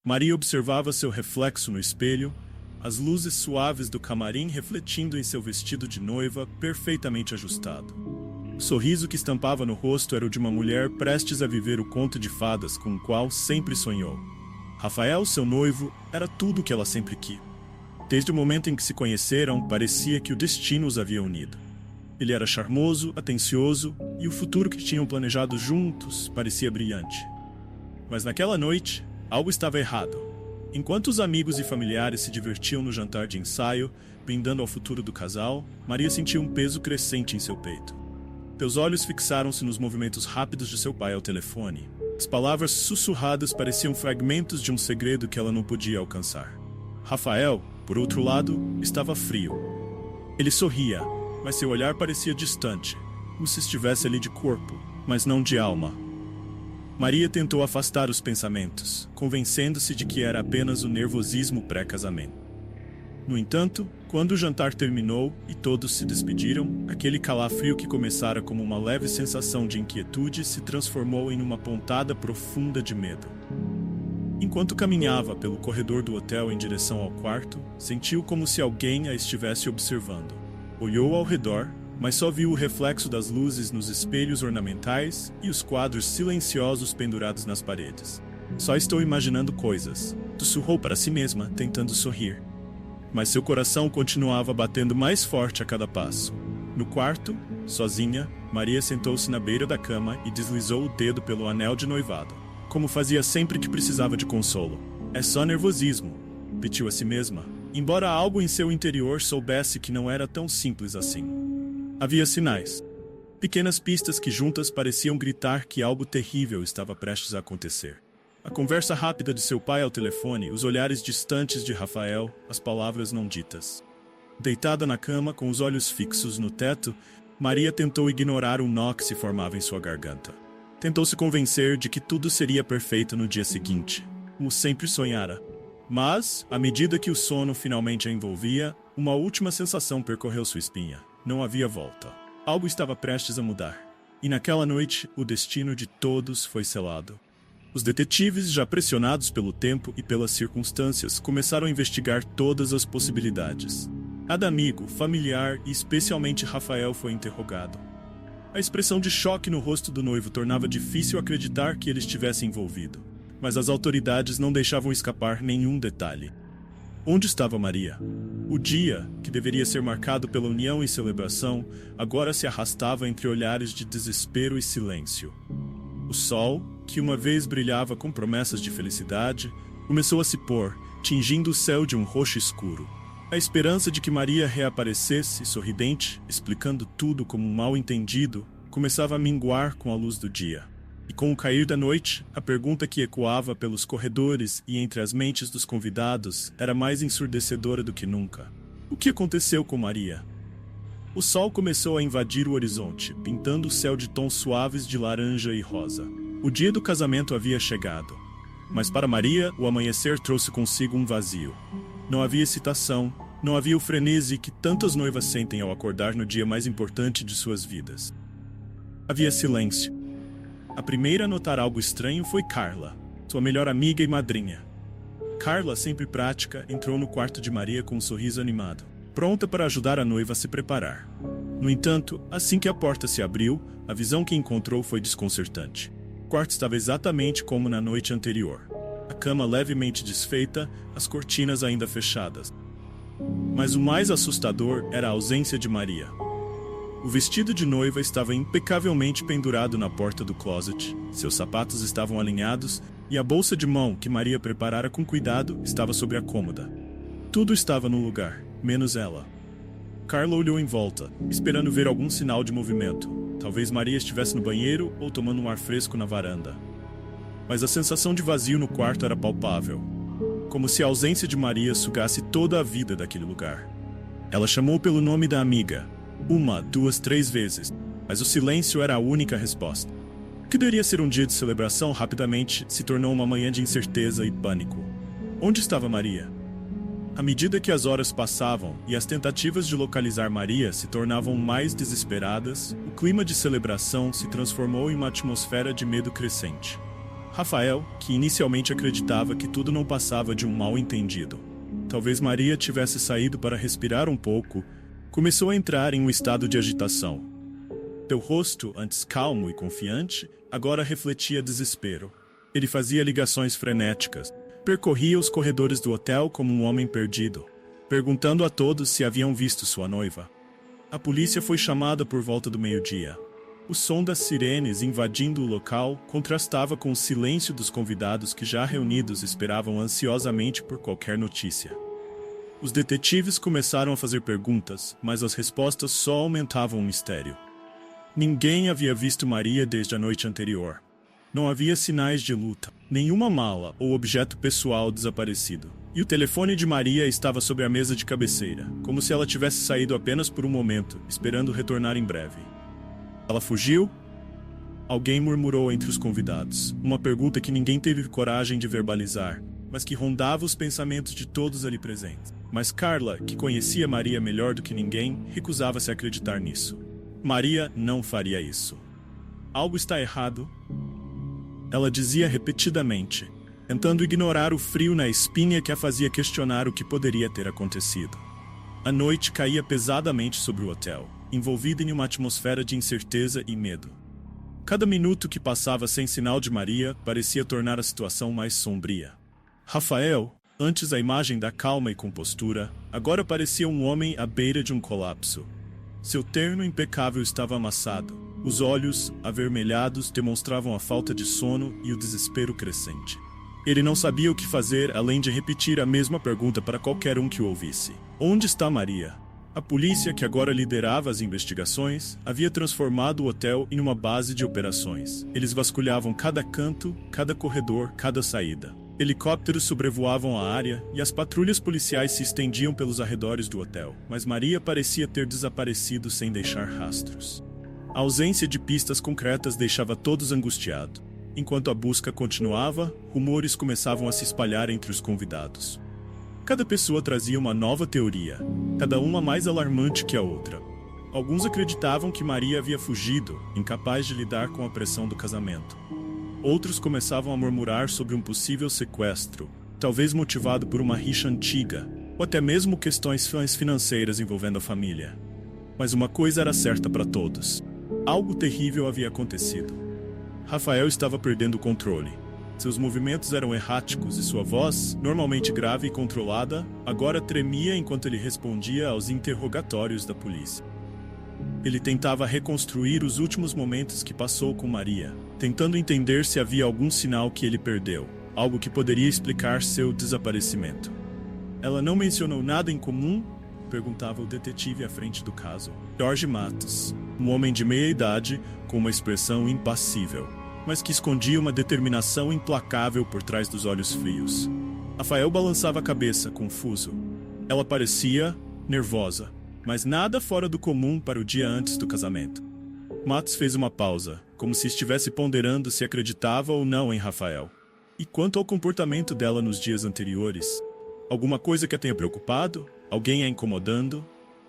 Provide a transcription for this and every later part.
Maria observava seu reflexo no espelho, as luzes suaves do camarim refletindo em seu vestido de noiva perfeitamente ajustado. O sorriso que estampava no rosto era o de uma mulher prestes a viver o conto de fadas com o qual sempre sonhou. Rafael, seu noivo, era tudo o que ela sempre quis. Desde o momento em que se conheceram, parecia que o destino os havia unido. Ele era charmoso, atencioso, e o futuro que tinham planejado juntos parecia brilhante. Mas naquela noite, algo estava errado. Enquanto os amigos e familiares se divertiam no jantar de ensaio, brindando ao futuro do casal, Maria sentiu um peso crescente em seu peito. Seus olhos fixaram-se nos movimentos rápidos de seu pai ao telefone. As palavras sussurradas pareciam fragmentos de um segredo que ela não podia alcançar. Rafael, por outro lado, estava frio. Ele sorria, mas seu olhar parecia distante, como se estivesse ali de corpo, mas não de alma. Maria tentou afastar os pensamentos, convencendo-se de que era apenas o nervosismo pré-casamento. No entanto, quando o jantar terminou e todos se despediram, aquele calafrio que começara como uma leve sensação de inquietude se transformou em uma pontada profunda de medo. Enquanto caminhava pelo corredor do hotel em direção ao quarto, sentiu como se alguém a estivesse observando. Olhou ao redor, mas só viu o reflexo das luzes nos espelhos ornamentais e os quadros silenciosos pendurados nas paredes. Só estou imaginando coisas, sussurrou para si mesma, tentando sorrir. Mas seu coração continuava batendo mais forte a cada passo. No quarto, sozinha, Maria sentou-se na beira da cama e deslizou o dedo pelo anel de noivado, como fazia sempre que precisava de consolo. É só nervosismo, repetiu a si mesma, embora algo em seu interior soubesse que não era tão simples assim. Havia sinais. Pequenas pistas que juntas pareciam gritar que algo terrível estava prestes a acontecer. A conversa rápida de seu pai ao telefone, os olhares distantes de Rafael, as palavras não ditas. Deitada na cama, com os olhos fixos no teto, Maria tentou ignorar o nó que se formava em sua garganta. Tentou se convencer de que tudo seria perfeito no dia seguinte, como sempre sonhara. Mas, à medida que o sono finalmente a envolvia, uma última sensação percorreu sua espinha. Não havia volta. Algo estava prestes a mudar. E naquela noite, o destino de todos foi selado. Os detetives, já pressionados pelo tempo e pelas circunstâncias, começaram a investigar todas as possibilidades. Cada amigo, familiar e especialmente Rafael foi interrogado. A expressão de choque no rosto do noivo tornava difícil acreditar que ele estivesse envolvido. Mas as autoridades não deixavam escapar nenhum detalhe. Onde estava Maria? O dia, que deveria ser marcado pela união e celebração, agora se arrastava entre olhares de desespero e silêncio. O sol, que uma vez brilhava com promessas de felicidade, começou a se pôr, tingindo o céu de um roxo escuro. A esperança de que Maria reaparecesse, sorridente, explicando tudo como um mal-entendido, começava a minguar com a luz do dia. E com o cair da noite, a pergunta que ecoava pelos corredores e entre as mentes dos convidados era mais ensurdecedora do que nunca. O que aconteceu com Maria? O sol começou a invadir o horizonte, pintando o céu de tons suaves de laranja e rosa. O dia do casamento havia chegado. Mas para Maria, o amanhecer trouxe consigo um vazio. Não havia excitação, não havia o frenesi que tantas noivas sentem ao acordar no dia mais importante de suas vidas. Havia silêncio. A primeira a notar algo estranho foi Carla, sua melhor amiga e madrinha. Carla, sempre prática, entrou no quarto de Maria com um sorriso animado, pronta para ajudar a noiva a se preparar. No entanto, assim que a porta se abriu, a visão que encontrou foi desconcertante. O quarto estava exatamente como na noite anterior. A cama levemente desfeita, as cortinas ainda fechadas. Mas o mais assustador era a ausência de Maria. O vestido de noiva estava impecavelmente pendurado na porta do closet, seus sapatos estavam alinhados e a bolsa de mão que Maria preparara com cuidado estava sobre a cômoda. Tudo estava no lugar, menos ela. Carla olhou em volta, esperando ver algum sinal de movimento. Talvez Maria estivesse no banheiro ou tomando um ar fresco na varanda. Mas a sensação de vazio no quarto era palpável, como se a ausência de Maria sugasse toda a vida daquele lugar. Ela chamou pelo nome da amiga. 1, 2, 3 vezes, mas o silêncio era a única resposta. O que deveria ser um dia de celebração rapidamente se tornou uma manhã de incerteza e pânico. Onde estava Maria? À medida que as horas passavam e as tentativas de localizar Maria se tornavam mais desesperadas, o clima de celebração se transformou em uma atmosfera de medo crescente. Rafael, que inicialmente acreditava que tudo não passava de um mal-entendido. Talvez Maria tivesse saído para respirar um pouco, começou a entrar em um estado de agitação. Seu rosto, antes calmo e confiante, agora refletia desespero. Ele fazia ligações frenéticas, percorria os corredores do hotel como um homem perdido, perguntando a todos se haviam visto sua noiva. A polícia foi chamada por volta do meio-dia. O som das sirenes invadindo o local contrastava com o silêncio dos convidados que já reunidos esperavam ansiosamente por qualquer notícia. Os detetives começaram a fazer perguntas, mas as respostas só aumentavam o mistério. Ninguém havia visto Maria desde a noite anterior. Não havia sinais de luta, nenhuma mala ou objeto pessoal desaparecido. E o telefone de Maria estava sobre a mesa de cabeceira, como se ela tivesse saído apenas por um momento, esperando retornar em breve. Ela fugiu? Alguém murmurou entre os convidados, uma pergunta que ninguém teve coragem de verbalizar, mas que rondava os pensamentos de todos ali presentes. Mas Carla, que conhecia Maria melhor do que ninguém, recusava-se a acreditar nisso. Maria não faria isso. Algo está errado? Ela dizia repetidamente, tentando ignorar o frio na espinha que a fazia questionar o que poderia ter acontecido. A noite caía pesadamente sobre o hotel, envolvida em uma atmosfera de incerteza e medo. Cada minuto que passava sem sinal de Maria parecia tornar a situação mais sombria. Rafael, antes a imagem da calma e compostura, agora parecia um homem à beira de um colapso. Seu terno impecável estava amassado. Os olhos, avermelhados, demonstravam a falta de sono e o desespero crescente. Ele não sabia o que fazer além de repetir a mesma pergunta para qualquer um que o ouvisse. Onde está Maria? A polícia, que agora liderava as investigações, havia transformado o hotel em uma base de operações. Eles vasculhavam cada canto, cada corredor, cada saída. Helicópteros sobrevoavam a área e as patrulhas policiais se estendiam pelos arredores do hotel, mas Maria parecia ter desaparecido sem deixar rastros. A ausência de pistas concretas deixava todos angustiados. Enquanto a busca continuava, rumores começavam a se espalhar entre os convidados. Cada pessoa trazia uma nova teoria, cada uma mais alarmante que a outra. Alguns acreditavam que Maria havia fugido, incapaz de lidar com a pressão do casamento. Outros começavam a murmurar sobre um possível sequestro, talvez motivado por uma rixa antiga, ou até mesmo questões financeiras envolvendo a família. Mas uma coisa era certa para todos. Algo terrível havia acontecido. Rafael estava perdendo o controle. Seus movimentos eram erráticos e sua voz, normalmente grave e controlada, agora tremia enquanto ele respondia aos interrogatórios da polícia. Ele tentava reconstruir os últimos momentos que passou com Maria, tentando entender se havia algum sinal que ele perdeu, algo que poderia explicar seu desaparecimento. Ela não mencionou nada em comum? Perguntava o detetive à frente do caso. Jorge Matos, um homem de meia idade, com uma expressão impassível, mas que escondia uma determinação implacável por trás dos olhos frios. Rafael balançava a cabeça, confuso. Ela parecia nervosa, mas nada fora do comum para o dia antes do casamento. Matos fez uma pausa, como se estivesse ponderando se acreditava ou não em Rafael. E quanto ao comportamento dela nos dias anteriores? Alguma coisa que a tenha preocupado? Alguém a incomodando?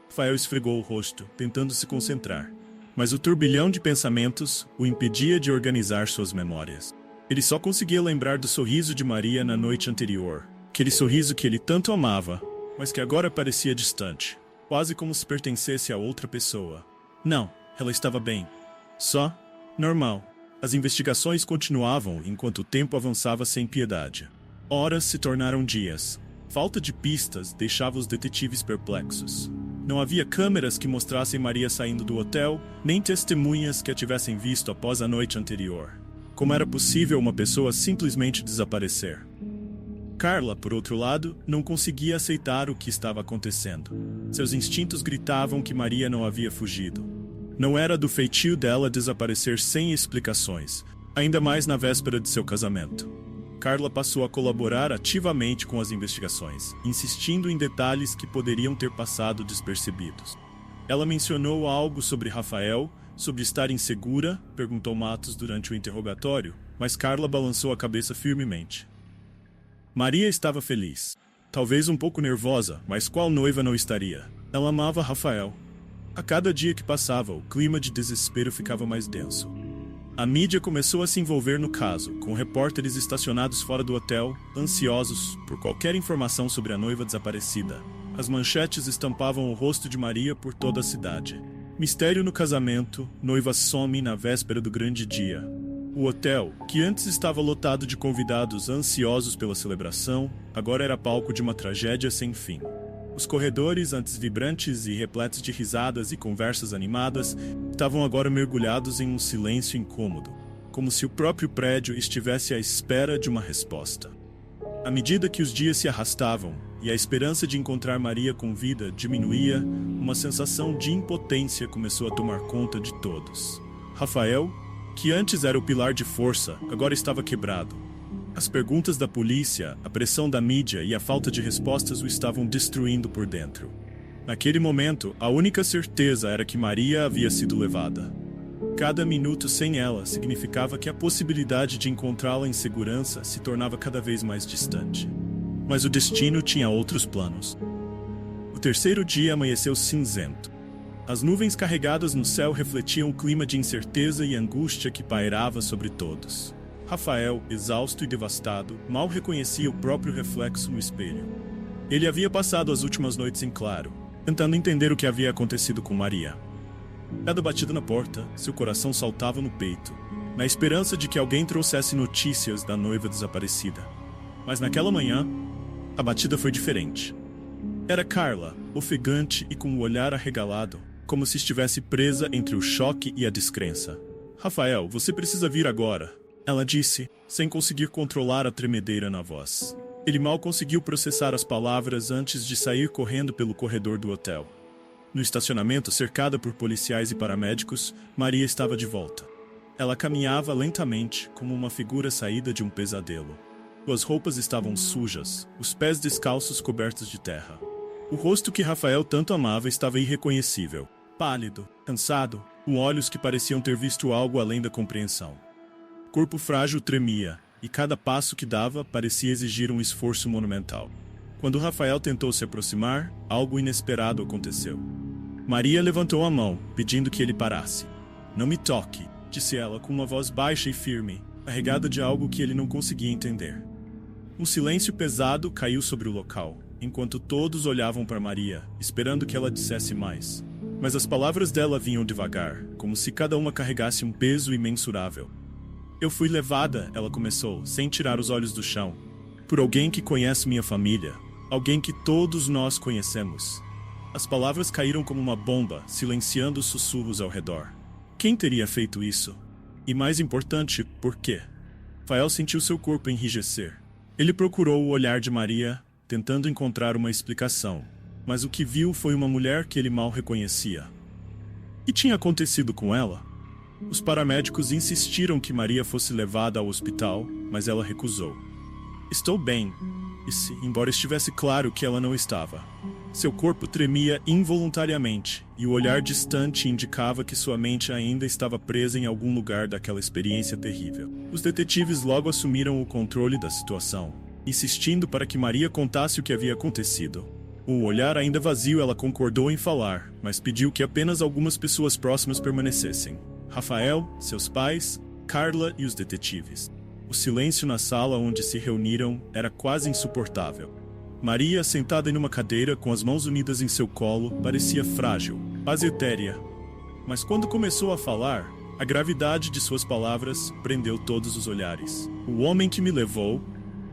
Rafael esfregou o rosto, tentando se concentrar. Mas o turbilhão de pensamentos o impedia de organizar suas memórias. Ele só conseguia lembrar do sorriso de Maria na noite anterior. Aquele sorriso que ele tanto amava, mas que agora parecia distante. Quase como se pertencesse a outra pessoa. Não, ela estava bem. Só normal. As investigações continuavam enquanto o tempo avançava sem piedade. Horas se tornaram dias. Falta de pistas deixava os detetives perplexos. Não havia câmeras que mostrassem Maria saindo do hotel, nem testemunhas que a tivessem visto após a noite anterior. Como era possível uma pessoa simplesmente desaparecer? Carla, por outro lado, não conseguia aceitar o que estava acontecendo. Seus instintos gritavam que Maria não havia fugido. Não era do feitio dela desaparecer sem explicações, ainda mais na véspera de seu casamento. Carla passou a colaborar ativamente com as investigações, insistindo em detalhes que poderiam ter passado despercebidos. Ela mencionou algo sobre Rafael, sobre estar insegura, perguntou Matos durante o interrogatório, mas Carla balançou a cabeça firmemente. Maria estava feliz. Talvez um pouco nervosa, mas qual noiva não estaria? Ela amava Rafael. A cada dia que passava, o clima de desespero ficava mais denso. A mídia começou a se envolver no caso, com repórteres estacionados fora do hotel, ansiosos por qualquer informação sobre a noiva desaparecida. As manchetes estampavam o rosto de Maria por toda a cidade. Mistério no casamento, noiva some na véspera do grande dia. O hotel, que antes estava lotado de convidados ansiosos pela celebração, agora era palco de uma tragédia sem fim. Os corredores, antes vibrantes e repletos de risadas e conversas animadas, estavam agora mergulhados em um silêncio incômodo, como se o próprio prédio estivesse à espera de uma resposta. À medida que os dias se arrastavam e a esperança de encontrar Maria com vida diminuía, uma sensação de impotência começou a tomar conta de todos. Rafael, que antes era o pilar de força, agora estava quebrado. As perguntas da polícia, a pressão da mídia e a falta de respostas o estavam destruindo por dentro. Naquele momento, a única certeza era que Maria havia sido levada. Cada minuto sem ela significava que a possibilidade de encontrá-la em segurança se tornava cada vez mais distante. Mas o destino tinha outros planos. O terceiro dia amanheceu cinzento. As nuvens carregadas no céu refletiam o clima de incerteza e angústia que pairava sobre todos. Rafael, exausto e devastado, mal reconhecia o próprio reflexo no espelho. Ele havia passado as últimas noites em claro, tentando entender o que havia acontecido com Maria. Cada batida na porta, seu coração saltava no peito, na esperança de que alguém trouxesse notícias da noiva desaparecida. Mas naquela manhã, a batida foi diferente. Era Carla, ofegante e com o olhar arregalado, como se estivesse presa entre o choque e a descrença. "Rafael, você precisa vir agora", ela disse, sem conseguir controlar a tremedeira na voz. Ele mal conseguiu processar as palavras antes de sair correndo pelo corredor do hotel. No estacionamento, cercada por policiais e paramédicos, Maria estava de volta. Ela caminhava lentamente, como uma figura saída de um pesadelo. Suas roupas estavam sujas, os pés descalços cobertos de terra. O rosto que Rafael tanto amava estava irreconhecível, pálido, cansado, com olhos que pareciam ter visto algo além da compreensão. O corpo frágil tremia, e cada passo que dava parecia exigir um esforço monumental. Quando Rafael tentou se aproximar, algo inesperado aconteceu. Maria levantou a mão, pedindo que ele parasse. "Não me toque", disse ela com uma voz baixa e firme, carregada de algo que ele não conseguia entender. Um silêncio pesado caiu sobre o local, enquanto todos olhavam para Maria, esperando que ela dissesse mais. Mas as palavras dela vinham devagar, como se cada uma carregasse um peso imensurável. "Eu fui levada", ela começou, sem tirar os olhos do chão, "por alguém que conhece minha família, alguém que todos nós conhecemos." As palavras caíram como uma bomba, silenciando os sussurros ao redor. Quem teria feito isso? E mais importante, por quê? Rafael sentiu seu corpo enrijecer. Ele procurou o olhar de Maria, tentando encontrar uma explicação, mas o que viu foi uma mulher que ele mal reconhecia. O que tinha acontecido com ela? Os paramédicos insistiram que Maria fosse levada ao hospital, mas ela recusou. "Estou bem", disse, embora estivesse claro que ela não estava. Seu corpo tremia involuntariamente, e o olhar distante indicava que sua mente ainda estava presa em algum lugar daquela experiência terrível. Os detetives logo assumiram o controle da situação, insistindo para que Maria contasse o que havia acontecido. Com o olhar ainda vazio, ela concordou em falar, mas pediu que apenas algumas pessoas próximas permanecessem. Rafael, seus pais, Carla e os detetives. O silêncio na sala onde se reuniram era quase insuportável. Maria, sentada em uma cadeira com as mãos unidas em seu colo, parecia frágil, quase etérea. Mas quando começou a falar, a gravidade de suas palavras prendeu todos os olhares. "O homem que me levou,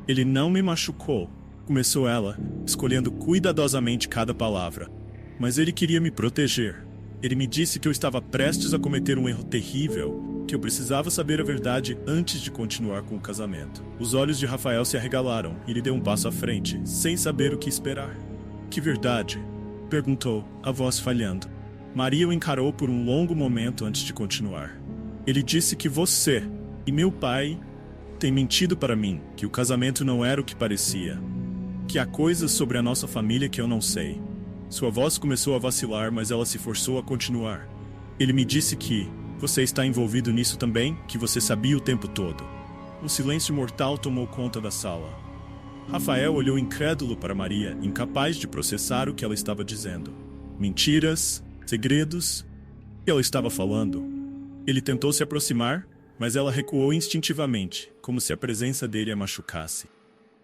ele não me machucou", começou ela, escolhendo cuidadosamente cada palavra. "Mas ele queria me proteger. Ele me disse que eu estava prestes a cometer um erro terrível, que eu precisava saber a verdade antes de continuar com o casamento." Os olhos de Rafael se arregalaram e ele deu um passo à frente, sem saber o que esperar. "Que verdade?", perguntou, a voz falhando. Maria o encarou por um longo momento antes de continuar. "Ele disse que você e meu pai têm mentido para mim, que o casamento não era o que parecia, que há coisas sobre a nossa família que eu não sei." Sua voz começou a vacilar, mas ela se forçou a continuar. "Ele me disse que você está envolvido nisso também, que você sabia o tempo todo." Um silêncio mortal tomou conta da sala. Rafael olhou incrédulo para Maria, incapaz de processar o que ela estava dizendo. Mentiras, segredos, o que ela estava falando? Ele tentou se aproximar, mas ela recuou instintivamente, como se a presença dele a machucasse.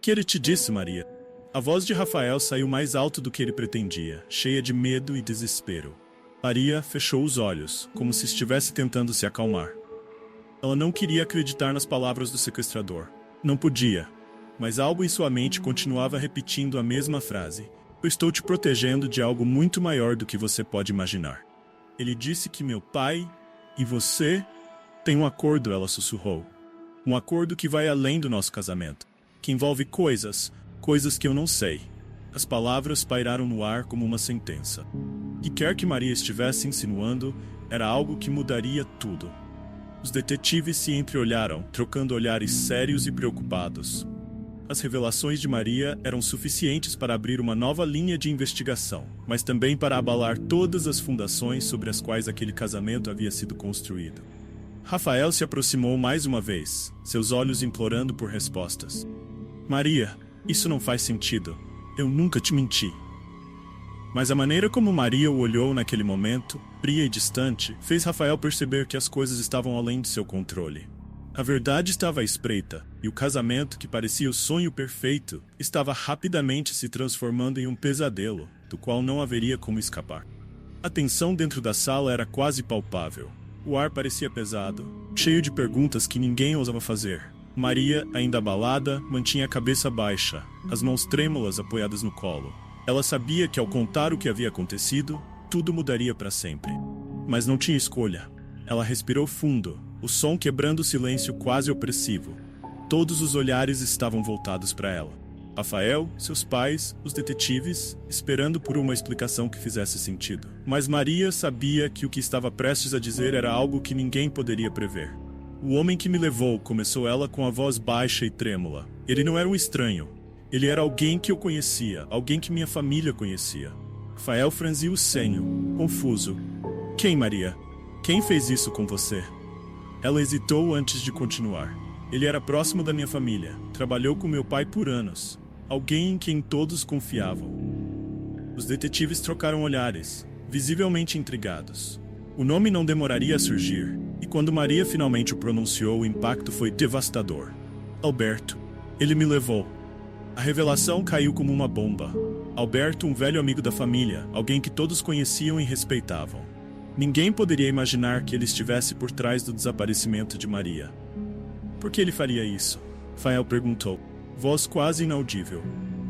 Que ele te disse, Maria? A voz de Rafael saiu mais alto do que ele pretendia, cheia de medo e desespero. Maria fechou os olhos, como se estivesse tentando se acalmar. Ela não queria acreditar nas palavras do sequestrador. Não podia, mas algo em sua mente continuava repetindo a mesma frase. Eu estou te protegendo de algo muito maior do que você pode imaginar. Ele disse que meu pai e você têm um acordo, ela sussurrou. Um acordo que vai além do nosso casamento, que envolve coisas que eu não sei. As palavras pairaram no ar como uma sentença. E quer que Maria estivesse insinuando, era algo que mudaria tudo. Os detetives se entreolharam, trocando olhares sérios e preocupados. As revelações de Maria eram suficientes para abrir uma nova linha de investigação, mas também para abalar todas as fundações sobre as quais aquele casamento havia sido construído. Rafael se aproximou mais uma vez, seus olhos implorando por respostas. Maria, isso não faz sentido. Eu nunca te menti. Mas a maneira como Maria o olhou naquele momento, fria e distante, fez Rafael perceber que as coisas estavam além de seu controle. A verdade estava à espreita, e o casamento, que parecia o sonho perfeito, estava rapidamente se transformando em um pesadelo, do qual não haveria como escapar. A tensão dentro da sala era quase palpável. O ar parecia pesado, cheio de perguntas que ninguém ousava fazer. Maria, ainda abalada, mantinha a cabeça baixa, as mãos trêmulas apoiadas no colo. Ela sabia que ao contar o que havia acontecido, tudo mudaria para sempre. Mas não tinha escolha. Ela respirou fundo, o som quebrando o silêncio quase opressivo. Todos os olhares estavam voltados para ela. Rafael, seus pais, os detetives, esperando por uma explicação que fizesse sentido. Mas Maria sabia que o que estava prestes a dizer era algo que ninguém poderia prever. O homem que me levou, começou ela com a voz baixa e trêmula. Ele não era um estranho. Ele era alguém que eu conhecia, alguém que minha família conhecia. Rafael franziu o senho, confuso. Quem, Maria? Quem fez isso com você? Ela hesitou antes de continuar. Ele era próximo da minha família. Trabalhou com meu pai por anos. Alguém em quem todos confiavam. Os detetives trocaram olhares, visivelmente intrigados. O nome não demoraria a surgir, e quando Maria finalmente o pronunciou, o impacto foi devastador. Alberto. Ele me levou. A revelação caiu como uma bomba. Alberto, um velho amigo da família, alguém que todos conheciam e respeitavam. Ninguém poderia imaginar que ele estivesse por trás do desaparecimento de Maria. Por que ele faria isso? Rafael perguntou, voz quase inaudível.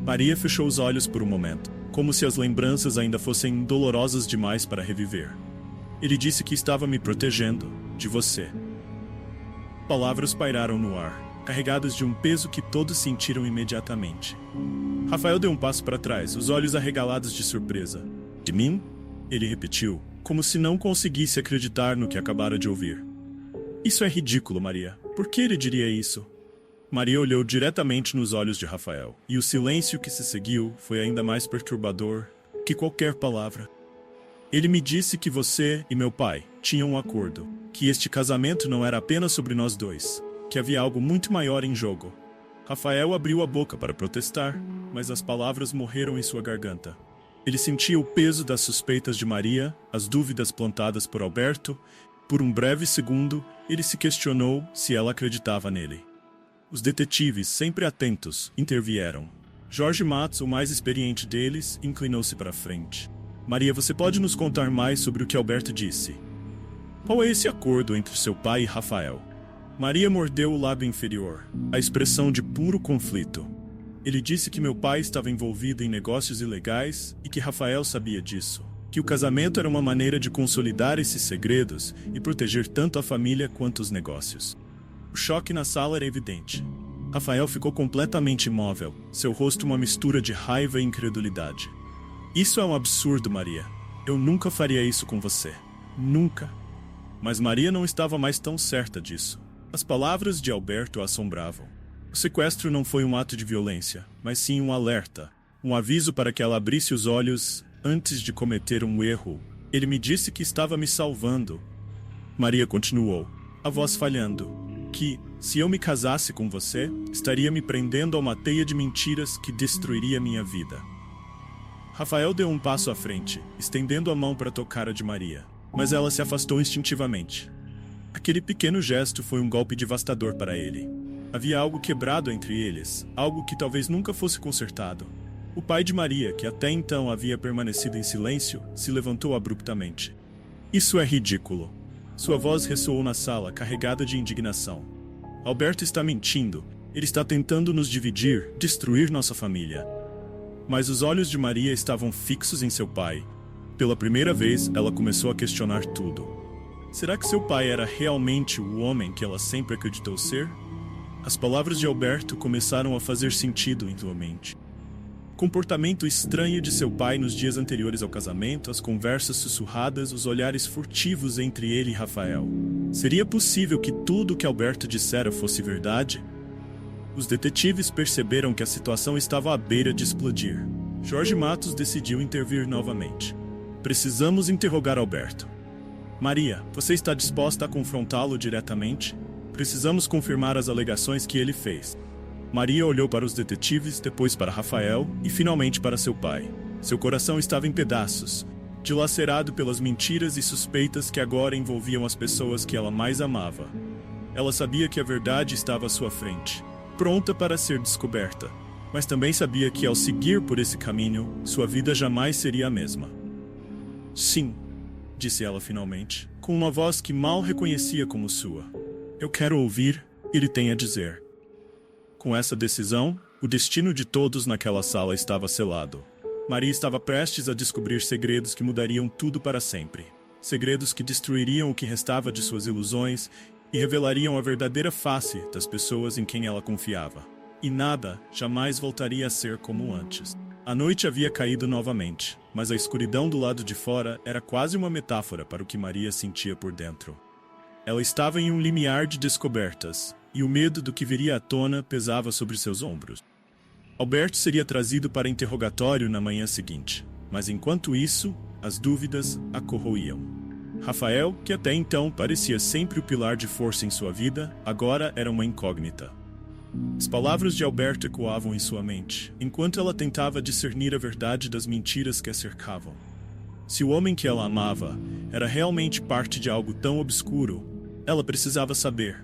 Maria fechou os olhos por um momento, como se as lembranças ainda fossem dolorosas demais para reviver. Ele disse que estava me protegendo, de você. Palavras pairaram no ar, carregadas de um peso que todos sentiram imediatamente. Rafael deu um passo para trás, os olhos arregalados de surpresa. De mim? Ele repetiu, como se não conseguisse acreditar no que acabara de ouvir. Isso é ridículo, Maria. Por que ele diria isso? Maria olhou diretamente nos olhos de Rafael, e o silêncio que se seguiu foi ainda mais perturbador que qualquer palavra. Ele me disse que você e meu pai tinham um acordo, que este casamento não era apenas sobre nós dois, que havia algo muito maior em jogo. Rafael abriu a boca para protestar, mas as palavras morreram em sua garganta. Ele sentia o peso das suspeitas de Maria, as dúvidas plantadas por Alberto. Por um breve segundo, ele se questionou se ela acreditava nele. Os detetives, sempre atentos, intervieram. Jorge Matos, o mais experiente deles, inclinou-se para a frente. Maria, você pode nos contar mais sobre o que Alberto disse? Qual é esse acordo entre seu pai e Rafael? Maria mordeu o lábio inferior, a expressão de puro conflito. Ele disse que meu pai estava envolvido em negócios ilegais e que Rafael sabia disso. Que o casamento era uma maneira de consolidar esses segredos e proteger tanto a família quanto os negócios. O choque na sala era evidente. Rafael ficou completamente imóvel, seu rosto uma mistura de raiva e incredulidade. Isso é um absurdo, Maria. Eu nunca faria isso com você. Nunca. Mas Maria não estava mais tão certa disso. As palavras de Alberto a assombravam. O sequestro não foi um ato de violência, mas sim um alerta, um aviso para que ela abrisse os olhos antes de cometer um erro. Ele me disse que estava me salvando. Maria continuou, a voz falhando, que, se eu me casasse com você, estaria me prendendo a uma teia de mentiras que destruiria minha vida. Rafael deu um passo à frente, estendendo a mão para tocar a de Maria, mas ela se afastou instintivamente. Aquele pequeno gesto foi um golpe devastador para ele. Havia algo quebrado entre eles, algo que talvez nunca fosse consertado. O pai de Maria, que até então havia permanecido em silêncio, se levantou abruptamente. Isso é ridículo. Sua voz ressoou na sala, carregada de indignação. Alberto está mentindo. Ele está tentando nos dividir, destruir nossa família. Mas os olhos de Maria estavam fixos em seu pai. Pela primeira vez, ela começou a questionar tudo. Será que seu pai era realmente o homem que ela sempre acreditou ser? As palavras de Alberto começaram a fazer sentido em sua mente. O comportamento estranho de seu pai nos dias anteriores ao casamento, as conversas sussurradas, os olhares furtivos entre ele e Rafael. Seria possível que tudo o que Alberto dissera fosse verdade? Os detetives perceberam que a situação estava à beira de explodir. Jorge Matos decidiu intervir novamente. Precisamos interrogar Alberto. Maria, você está disposta a confrontá-lo diretamente? Precisamos confirmar as alegações que ele fez. Maria olhou para os detetives, depois para Rafael e finalmente para seu pai. Seu coração estava em pedaços, dilacerado pelas mentiras e suspeitas que agora envolviam as pessoas que ela mais amava. Ela sabia que a verdade estava à sua frente, pronta para ser descoberta, mas também sabia que ao seguir por esse caminho, sua vida jamais seria a mesma. Sim, disse ela finalmente, com uma voz que mal reconhecia como sua. Eu quero ouvir o que ele tem a dizer. Com essa decisão, o destino de todos naquela sala estava selado. Maria estava prestes a descobrir segredos que mudariam tudo para sempre. Segredos que destruiriam o que restava de suas ilusões e revelariam a verdadeira face das pessoas em quem ela confiava. E nada jamais voltaria a ser como antes. A noite havia caído novamente, mas a escuridão do lado de fora era quase uma metáfora para o que Maria sentia por dentro. Ela estava em um limiar de descobertas, e o medo do que viria à tona pesava sobre seus ombros. Alberto seria trazido para interrogatório na manhã seguinte, mas enquanto isso, as dúvidas a corroíam. Rafael, que até então parecia sempre o pilar de força em sua vida, agora era uma incógnita. As palavras de Alberto ecoavam em sua mente, enquanto ela tentava discernir a verdade das mentiras que a cercavam. Se o homem que ela amava era realmente parte de algo tão obscuro, ela precisava saber.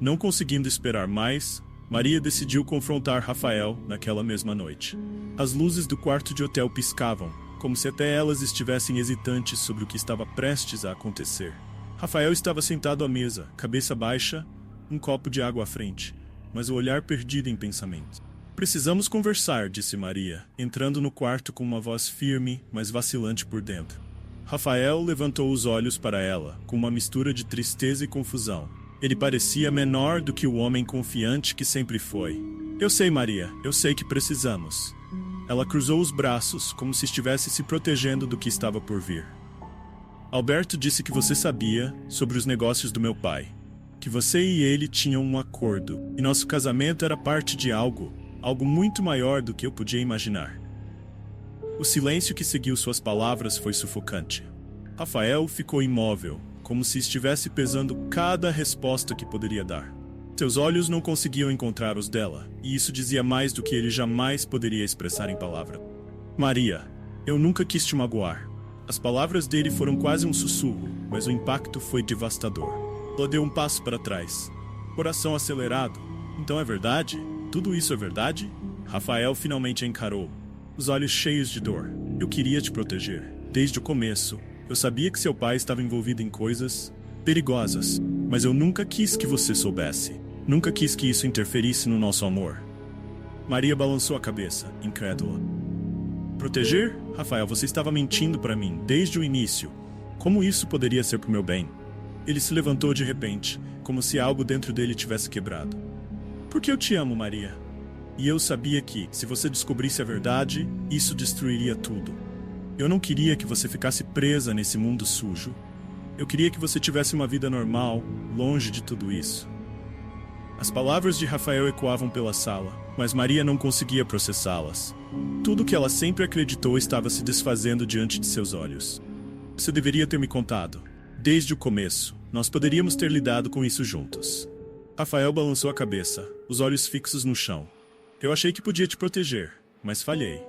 Não conseguindo esperar mais, Maria decidiu confrontar Rafael naquela mesma noite. As luzes do quarto de hotel piscavam, como se até elas estivessem hesitantes sobre o que estava prestes a acontecer. Rafael estava sentado à mesa, cabeça baixa, um copo de água à frente, mas o olhar perdido em pensamentos. Precisamos conversar, disse Maria, entrando no quarto com uma voz firme, mas vacilante por dentro. Rafael levantou os olhos para ela, com uma mistura de tristeza e confusão. Ele parecia menor do que o homem confiante que sempre foi. Eu sei, Maria, eu sei que precisamos. Ela cruzou os braços, como se estivesse se protegendo do que estava por vir. Alberto disse que você sabia sobre os negócios do meu pai. Que você e ele tinham um acordo, e nosso casamento era parte de algo muito maior do que eu podia imaginar. O silêncio que seguiu suas palavras foi sufocante. Rafael ficou imóvel, como se estivesse pesando cada resposta que poderia dar. Seus olhos não conseguiam encontrar os dela, e isso dizia mais do que ele jamais poderia expressar em palavras. Maria, eu nunca quis te magoar. As palavras dele foram quase um sussurro, mas o impacto foi devastador. Ela deu um passo para trás. Coração acelerado. Então é verdade? Tudo isso é verdade? Rafael finalmente a encarou, os olhos cheios de dor. Eu queria te proteger. Desde o começo, eu sabia que seu pai estava envolvido em coisas perigosas, mas eu nunca quis que você soubesse. Nunca quis que isso interferisse no nosso amor. Maria balançou a cabeça, incrédula. Proteger? Rafael, você estava mentindo para mim desde o início. Como isso poderia ser pro meu bem? Ele se levantou de repente, como se algo dentro dele tivesse quebrado. Porque eu te amo, Maria. E eu sabia que, se você descobrisse a verdade, isso destruiria tudo. Eu não queria que você ficasse presa nesse mundo sujo. Eu queria que você tivesse uma vida normal, longe de tudo isso. As palavras de Rafael ecoavam pela sala, mas Maria não conseguia processá-las. Tudo que ela sempre acreditou estava se desfazendo diante de seus olhos. Você deveria ter me contado. Desde o começo, nós poderíamos ter lidado com isso juntos. Rafael balançou a cabeça, os olhos fixos no chão. Eu achei que podia te proteger, mas falhei.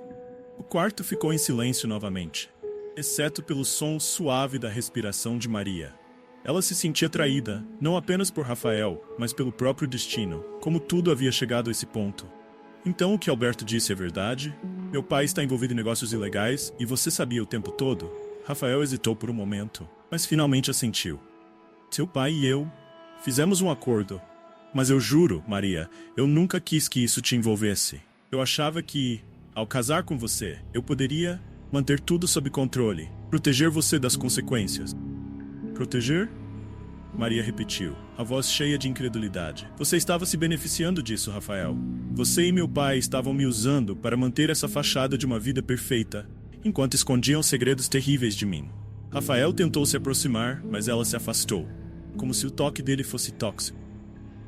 O quarto ficou em silêncio novamente, exceto pelo som suave da respiração de Maria. Ela se sentia traída, não apenas por Rafael, mas pelo próprio destino, como tudo havia chegado a esse ponto. Então o que Alberto disse é verdade? Meu pai está envolvido em negócios ilegais e você sabia o tempo todo? Rafael hesitou por um momento, mas finalmente assentiu. Seu pai e eu fizemos um acordo. Mas eu juro, Maria, eu nunca quis que isso te envolvesse. Eu achava que, ao casar com você, eu poderia manter tudo sob controle, proteger você das consequências. Proteger? Maria repetiu, a voz cheia de incredulidade. Você estava se beneficiando disso, Rafael. Você e meu pai estavam me usando para manter essa fachada de uma vida perfeita, enquanto escondiam segredos terríveis de mim. Rafael tentou se aproximar, mas ela se afastou, como se o toque dele fosse tóxico.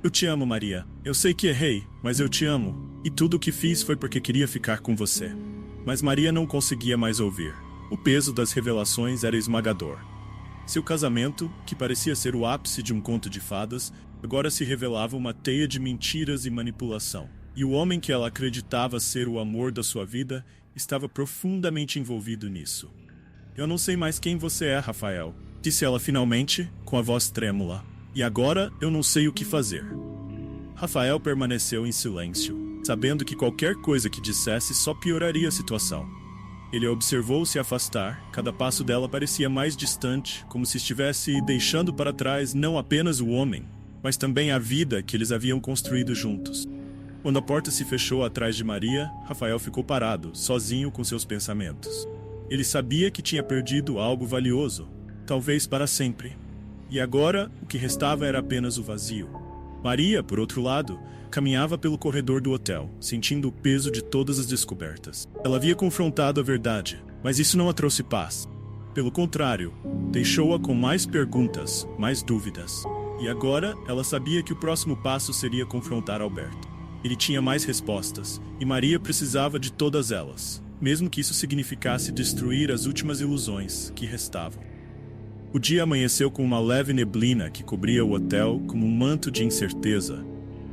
Eu te amo, Maria. Eu sei que errei, mas eu te amo. E tudo o que fiz foi porque queria ficar com você. Mas Maria não conseguia mais ouvir. O peso das revelações era esmagador. Seu casamento, que parecia ser o ápice de um conto de fadas, agora se revelava uma teia de mentiras e manipulação. E o homem que ela acreditava ser o amor da sua vida estava profundamente envolvido nisso. Eu não sei mais quem você é, Rafael, disse ela finalmente, com a voz trêmula. E agora eu não sei o que fazer. Rafael permaneceu em silêncio, sabendo que qualquer coisa que dissesse só pioraria a situação. Ele a observou se afastar, cada passo dela parecia mais distante, como se estivesse deixando para trás não apenas o homem, mas também a vida que eles haviam construído juntos. Quando a porta se fechou atrás de Maria, Rafael ficou parado, sozinho com seus pensamentos. Ele sabia que tinha perdido algo valioso, talvez para sempre. E agora, o que restava era apenas o vazio. Maria, por outro lado, caminhava pelo corredor do hotel, sentindo o peso de todas as descobertas. Ela havia confrontado a verdade, mas isso não a trouxe paz. Pelo contrário, deixou-a com mais perguntas, mais dúvidas. E agora, ela sabia que o próximo passo seria confrontar Alberto. Ele tinha mais respostas, e Maria precisava de todas elas, mesmo que isso significasse destruir as últimas ilusões que restavam. O dia amanheceu com uma leve neblina que cobria o hotel como um manto de incerteza,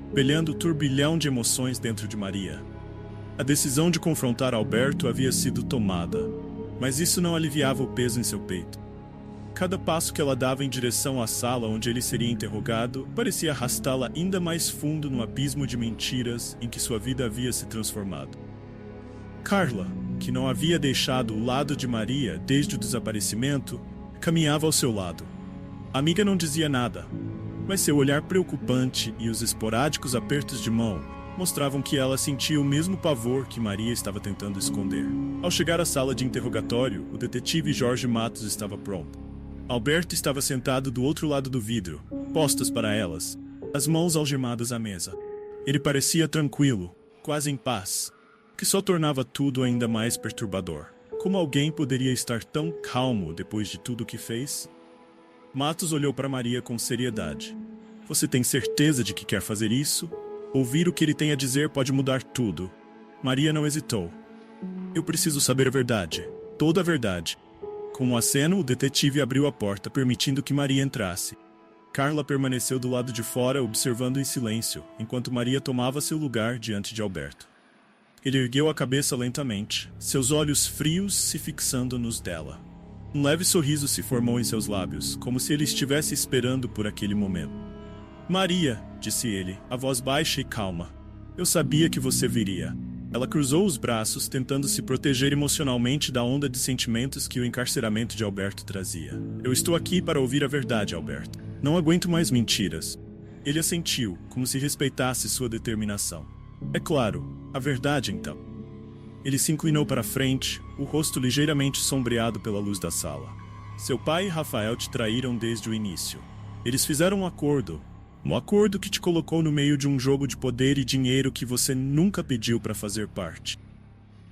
espelhando o turbilhão de emoções dentro de Maria. A decisão de confrontar Alberto havia sido tomada, mas isso não aliviava o peso em seu peito. Cada passo que ela dava em direção à sala onde ele seria interrogado parecia arrastá-la ainda mais fundo no abismo de mentiras em que sua vida havia se transformado. Carla, que não havia deixado o lado de Maria desde o desaparecimento, caminhava ao seu lado. A amiga não dizia nada, mas seu olhar preocupante e os esporádicos apertos de mão mostravam que ela sentia o mesmo pavor que Maria estava tentando esconder. Ao chegar à sala de interrogatório, o detetive Jorge Matos estava pronto. Alberto estava sentado do outro lado do vidro, postas para elas, as mãos algemadas à mesa. Ele parecia tranquilo, quase em paz, o que só tornava tudo ainda mais perturbador. Como alguém poderia estar tão calmo depois de tudo o que fez? Matos olhou para Maria com seriedade. Você tem certeza de que quer fazer isso? Ouvir o que ele tem a dizer pode mudar tudo. Maria não hesitou. Eu preciso saber a verdade. Toda a verdade. Com um aceno, o detetive abriu a porta, permitindo que Maria entrasse. Carla permaneceu do lado de fora, observando em silêncio, enquanto Maria tomava seu lugar diante de Alberto. Ele ergueu a cabeça lentamente, seus olhos frios se fixando nos dela. Um leve sorriso se formou em seus lábios, como se ele estivesse esperando por aquele momento. Maria, disse ele, a voz baixa e calma. Eu sabia que você viria. Ela cruzou os braços, tentando se proteger emocionalmente da onda de sentimentos que o encarceramento de Alberto trazia. Eu estou aqui para ouvir a verdade, Alberto. Não aguento mais mentiras. Ele assentiu, como se respeitasse sua determinação. É claro, a verdade então. Ele se inclinou para a frente, o rosto ligeiramente sombreado pela luz da sala. Seu pai e Rafael te traíram desde o início. Eles fizeram um acordo que te colocou no meio de um jogo de poder e dinheiro que você nunca pediu para fazer parte.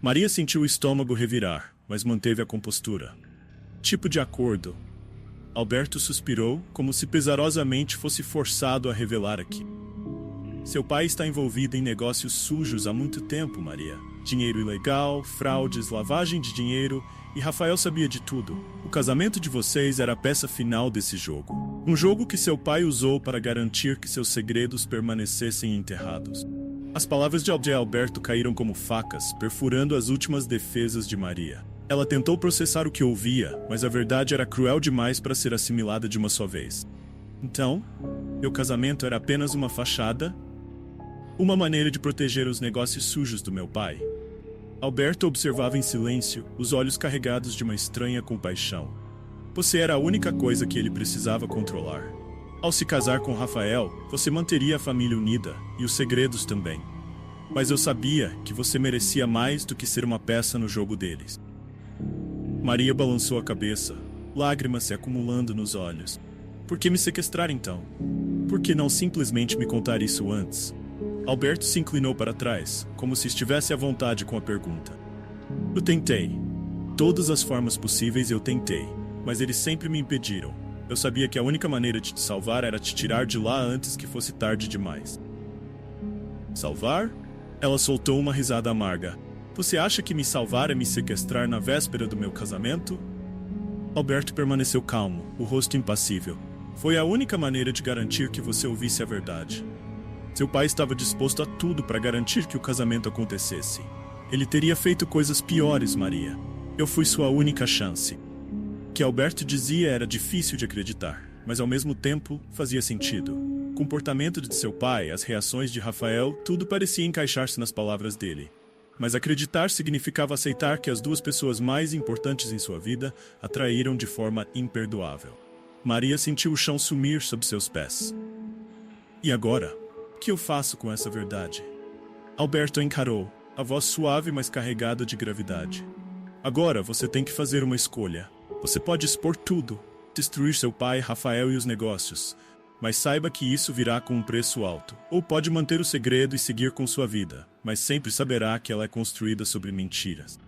Maria sentiu o estômago revirar, mas manteve a compostura. Tipo de acordo? Alberto suspirou, como se pesarosamente fosse forçado a revelar aqui. Seu pai está envolvido em negócios sujos há muito tempo, Maria. Dinheiro ilegal, fraudes, lavagem de dinheiro, e Rafael sabia de tudo. O casamento de vocês era a peça final desse jogo. Um jogo que seu pai usou para garantir que seus segredos permanecessem enterrados. As palavras de Alberto caíram como facas, perfurando as últimas defesas de Maria. Ela tentou processar o que ouvia, mas a verdade era cruel demais para ser assimilada de uma só vez. Então, meu casamento era apenas uma fachada? Uma maneira de proteger os negócios sujos do meu pai? Alberto observava em silêncio, os olhos carregados de uma estranha compaixão. Você era a única coisa que ele precisava controlar. Ao se casar com Rafael, você manteria a família unida, e os segredos também. Mas eu sabia que você merecia mais do que ser uma peça no jogo deles. Maria balançou a cabeça, lágrimas se acumulando nos olhos. Por que me sequestrar então? Por que não simplesmente me contar isso antes? Alberto se inclinou para trás, como se estivesse à vontade com a pergunta. Eu tentei. Todas as formas possíveis eu tentei, mas eles sempre me impediram. Eu sabia que a única maneira de te salvar era te tirar de lá antes que fosse tarde demais. Salvar? Ela soltou uma risada amarga. Você acha que me salvar é me sequestrar na véspera do meu casamento? Alberto permaneceu calmo, o rosto impassível. Foi a única maneira de garantir que você ouvisse a verdade. Seu pai estava disposto a tudo para garantir que o casamento acontecesse. Ele teria feito coisas piores, Maria. Eu fui sua única chance. O que Alberto dizia era difícil de acreditar, mas ao mesmo tempo fazia sentido. O comportamento de seu pai, as reações de Rafael, tudo parecia encaixar-se nas palavras dele. Mas acreditar significava aceitar que as duas pessoas mais importantes em sua vida a traíram de forma imperdoável. Maria sentiu o chão sumir sob seus pés. E agora? O que eu faço com essa verdade? Alberto a encarou, a voz suave mas carregada de gravidade. Agora você tem que fazer uma escolha. Você pode expor tudo, destruir seu pai, Rafael e os negócios. Mas saiba que isso virá com um preço alto. Ou pode manter o segredo e seguir com sua vida, mas sempre saberá que ela é construída sobre mentiras.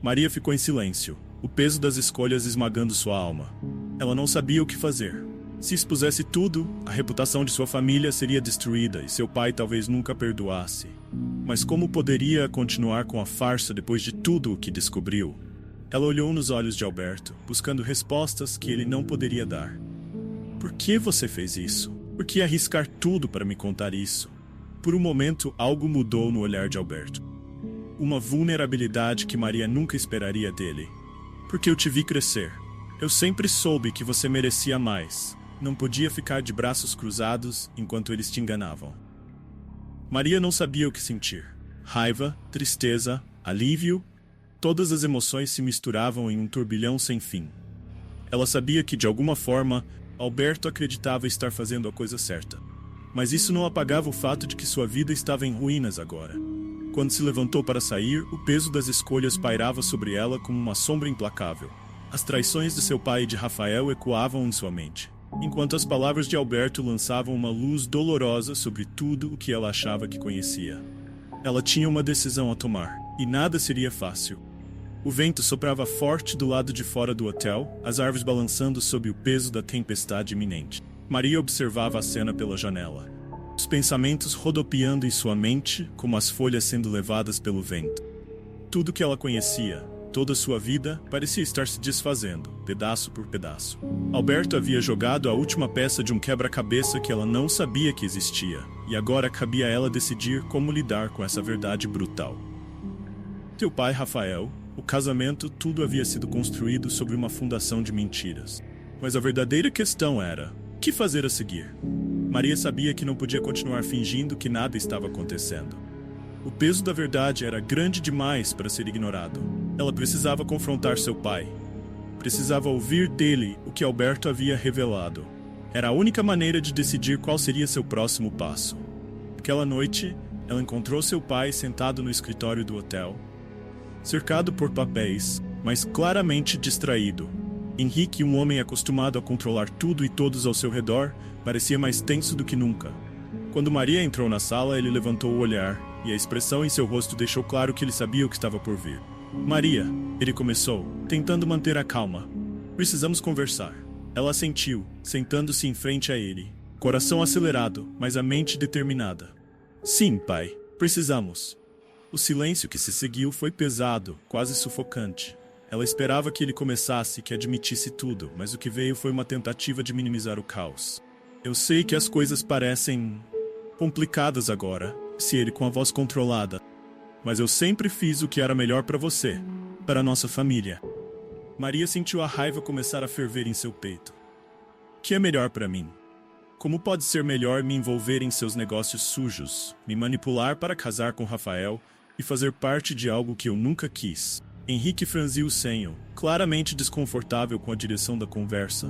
Maria ficou em silêncio, o peso das escolhas esmagando sua alma. Ela não sabia o que fazer. Se expusesse tudo, a reputação de sua família seria destruída e seu pai talvez nunca perdoasse. Mas como poderia continuar com a farsa depois de tudo o que descobriu? Ela olhou nos olhos de Alberto, buscando respostas que ele não poderia dar. Por que você fez isso? Por que arriscar tudo para me contar isso? Por um momento, algo mudou no olhar de Alberto. Uma vulnerabilidade que Maria nunca esperaria dele. Porque eu te vi crescer. Eu sempre soube que você merecia mais. Não podia ficar de braços cruzados enquanto eles te enganavam. Maria não sabia o que sentir. Raiva, tristeza, alívio. Todas as emoções se misturavam em um turbilhão sem fim. Ela sabia que, de alguma forma, Alberto acreditava estar fazendo a coisa certa. Mas isso não apagava o fato de que sua vida estava em ruínas agora. Quando se levantou para sair, o peso das escolhas pairava sobre ela como uma sombra implacável. As traições de seu pai e de Rafael ecoavam em sua mente, enquanto as palavras de Alberto lançavam uma luz dolorosa sobre tudo o que ela achava que conhecia. Ela tinha uma decisão a tomar, e nada seria fácil. O vento soprava forte do lado de fora do hotel, as árvores balançando sob o peso da tempestade iminente. Maria observava a cena pela janela. Os pensamentos rodopiando em sua mente, como as folhas sendo levadas pelo vento. Tudo que ela conhecia, toda sua vida, parecia estar se desfazendo, pedaço por pedaço. Alberto havia jogado a última peça de um quebra-cabeça que ela não sabia que existia, e agora cabia a ela decidir como lidar com essa verdade brutal. Seu pai, Rafael, o casamento, tudo havia sido construído sobre uma fundação de mentiras. Mas a verdadeira questão era, o que fazer a seguir? Maria sabia que não podia continuar fingindo que nada estava acontecendo. O peso da verdade era grande demais para ser ignorado. Ela precisava confrontar seu pai. Precisava ouvir dele o que Alberto havia revelado. Era a única maneira de decidir qual seria seu próximo passo. Aquela noite, ela encontrou seu pai sentado no escritório do hotel, cercado por papéis, mas claramente distraído. Henrique, um homem acostumado a controlar tudo e todos ao seu redor, parecia mais tenso do que nunca. Quando Maria entrou na sala, ele levantou o olhar, e a expressão em seu rosto deixou claro que ele sabia o que estava por vir. Maria, ele começou, tentando manter a calma. Precisamos conversar. Ela assentiu, sentando-se em frente a ele, coração acelerado, mas a mente determinada. Sim, pai, precisamos. O silêncio que se seguiu foi pesado, quase sufocante. Ela esperava que ele começasse, que admitisse tudo, mas o que veio foi uma tentativa de minimizar o caos. Eu sei que as coisas parecem complicadas agora, disse ele com a voz controlada. Mas eu sempre fiz o que era melhor para você. para nossa família. Maria sentiu a raiva começar a ferver em seu peito. O que é melhor para mim? Como pode ser melhor me envolver em seus negócios sujos, me manipular para casar com Rafael e fazer parte de algo que eu nunca quis? Henrique franziu o senho, claramente desconfortável com a direção da conversa.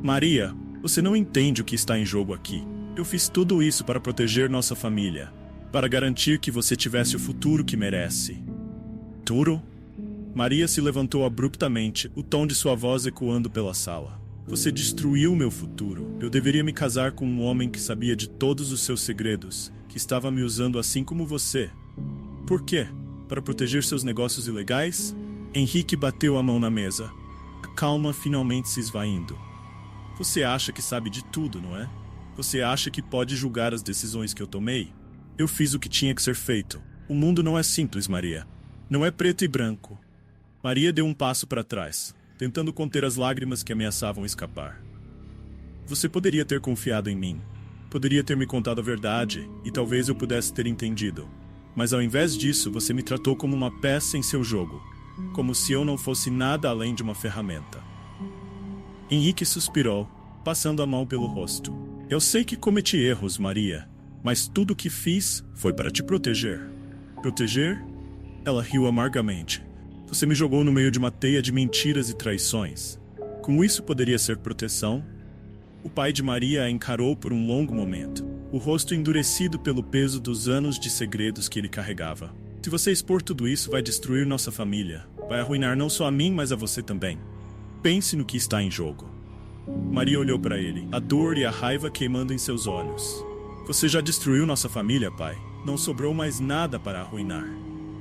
Maria, você não entende o que está em jogo aqui. Eu fiz tudo isso para proteger nossa família, para garantir que você tivesse o futuro que merece. Futuro? Maria se levantou abruptamente, o tom de sua voz ecoando pela sala. Você destruiu meu futuro. Eu deveria me casar com um homem que sabia de todos os seus segredos, que estava me usando assim como você. Por quê? Para proteger seus negócios ilegais? Henrique bateu a mão na mesa, a calma finalmente se esvaindo. Você acha que sabe de tudo, não é? Você acha que pode julgar as decisões que eu tomei? Eu fiz o que tinha que ser feito. O mundo não é simples, Maria. Não é preto e branco. Maria deu um passo para trás, tentando conter as lágrimas que ameaçavam escapar. Você poderia ter confiado em mim. Poderia ter me contado a verdade e talvez eu pudesse ter entendido. Mas ao invés disso, você me tratou como uma peça em seu jogo, como se eu não fosse nada além de uma ferramenta. Henrique suspirou, passando a mão pelo rosto. Eu sei que cometi erros, Maria, mas tudo o que fiz foi para te proteger. Proteger? Ela riu amargamente. Você me jogou no meio de uma teia de mentiras e traições. Como isso poderia ser proteção? O pai de Maria a encarou por um longo momento, o rosto endurecido pelo peso dos anos de segredos que ele carregava. Se você expor tudo isso, vai destruir nossa família. Vai arruinar não só a mim, mas a você também. Pense no que está em jogo. Maria olhou para ele, a dor e a raiva queimando em seus olhos. Você já destruiu nossa família, pai. Não sobrou mais nada para arruinar.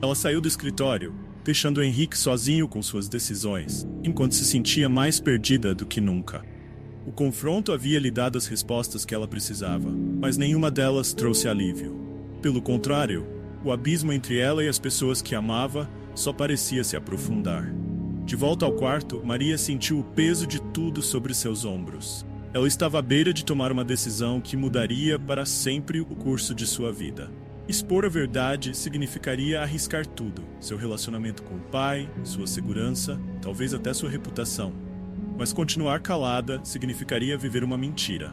Ela saiu do escritório, deixando Henrique sozinho com suas decisões, enquanto se sentia mais perdida do que nunca. O confronto havia lhe dado as respostas que ela precisava, mas nenhuma delas trouxe alívio. Pelo contrário, o abismo entre ela e as pessoas que amava só parecia se aprofundar. De volta ao quarto, Maria sentiu o peso de tudo sobre seus ombros. Ela estava à beira de tomar uma decisão que mudaria para sempre o curso de sua vida. Expor a verdade significaria arriscar tudo, seu relacionamento com o pai, sua segurança, talvez até sua reputação. Mas continuar calada significaria viver uma mentira.